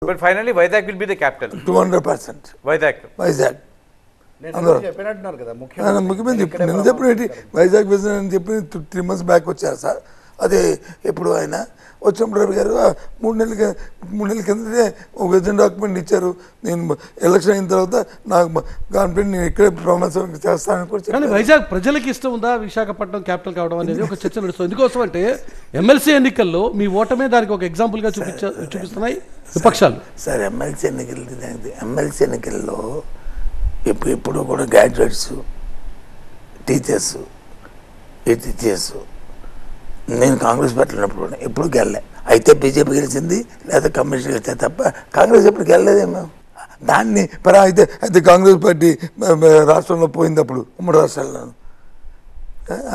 But finally, Vizag will be the capital. 200%. Vizag. చెప్పినట్టున్నారు కదా ముఖ్యమంత్రి నేను చెప్పినట్టు వైజాగ్ విజన్ అని చెప్పి 3 months బ్యాక్ వచ్చారు సార్. అదే ఎప్పుడు ఆయన వచ్చినప్పుడు రవి గారు 3 నెలల కిందటే ఒక విజన్ డాక్యుమెంట్ ఇచ్చారు. నేను ఎలక్షన్ అయిన తర్వాత నాకు కాన్ఫిడెంట్ నేను ఇక్కడే ప్రమాణం చేస్తానని కూడా కానీ వైజాగ్ ప్రజలకు ఇష్టం ఉందా విశాఖపట్నం క్యాపిటల్ కావడం అనేది ఒక చర్చ నడుస్తుంది. ఎందుకోసం అంటే ఎమ్మెల్సీ ఎన్నికల్లో మీ ఓటమే దానికి ఒక ఎగ్జాంపుల్గా చూపిస్తున్నాయి విపక్షాలు. సార్ ఎమ్మెల్సీ ఎన్నికల్లో ఇప్పుడు కూడా గ్రాడ్యుయేట్స్ టీచర్స్ నేను కాంగ్రెస్ పెట్టినప్పుడు ఎప్పుడు గెలలే. అయితే బీజేపీ గెలిచింది లేదా కమ్యూనిస్ట్ గెలిచే తప్ప కాంగ్రెస్ ఎప్పుడు గెలలేదేమో. దాన్ని అయితే కాంగ్రెస్ పార్టీ రాష్ట్రంలో పోయింది, ఉమ్మడి రాష్ట్రాల్లో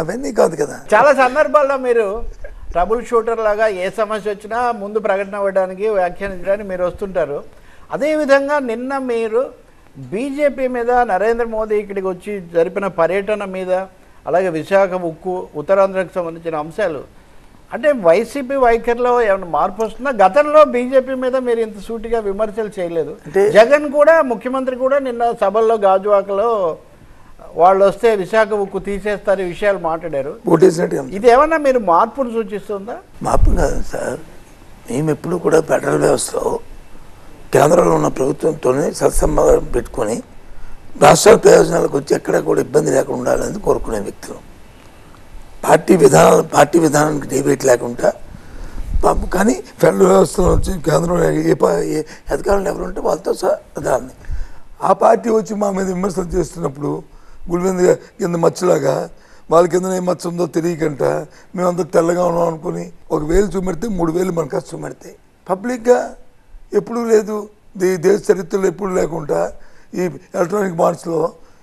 అవన్నీ కాదు కదా. చాలా సందర్భాల్లో మీరు ట్రబుల్ షూటర్ లాగా ఏ సమస్య వచ్చినా ముందు ప్రకటన ఇవ్వడానికి వ్యాఖ్యానించడానికి మీరు వస్తుంటారు. అదేవిధంగా నిన్న మీరు బీజేపీ మీద నరేంద్ర మోదీ ఇక్కడికి వచ్చి జరిపిన పర్యటన మీద, అలాగే విశాఖ ఉక్కు, ఉత్తరాంధ్రకు సంబంధించిన అంశాలు అంటే వైసీపీ వైఖరిలో ఏమైనా మార్పు వస్తుందా? గతంలో బీజేపీ మీద మీరు ఇంత సూటిగా విమర్శలు చేయలేదు. జగన్ కూడా, ముఖ్యమంత్రి కూడా నిన్న సభల్లో గాజువాకలో వాళ్ళు వస్తే విశాఖ ఉక్కు తీసేస్తారు ఈ విషయాలు మాట్లాడారు. ఇది ఏమన్నా మీరు మార్పును సూచిస్తుందా? మార్పు కాదు సార్, మేము ఎప్పుడు కూడా ఫెడరల్ వ్యవస్థలో కేంద్రంలో ఉన్న ప్రభుత్వంతోనే సత్సంబంధం పెట్టుకొని రాష్ట్రాల ప్రయోజనాలకు వచ్చి ఎక్కడ కూడా ఇబ్బంది లేకుండా ఉండాలని కోరుకునే వ్యక్తులు. పార్టీ విధానానికి డిబేట్ లేకుండా కానీ ఫెడరల్ వ్యవస్థలో వచ్చి కేంద్రంలో ఏ అధికారులు ఎవరు ఉంటే వాళ్ళతో దాన్ని ఆ పార్టీ వచ్చి మా మీద విమర్శలు చేస్తున్నప్పుడు గుడివింద కింద మచ్చలాగా వాళ్ళ కింద ఏ మచ్చ ఉందో తెలియకంట మేమంతా తెల్లగా ఉన్నాం అనుకుని 1,000 చూపెడితే 3,000 మన కాస్త చూపెడతాయి. పబ్లిక్గా ఎప్పుడూ లేదు, దేశ చరిత్రలో ఎప్పుడు లేకుండా ఈ ఎలక్ట్రానిక్ బాండ్స్లో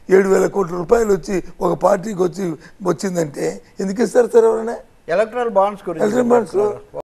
7,000 కోట్ల రూపాయలు వచ్చి ఒక పార్టీకి వచ్చిందంటే ఎందుకు ఇస్తారు సార్ ఎవరైనా? Electoral bonds electronic బాండ్స్లో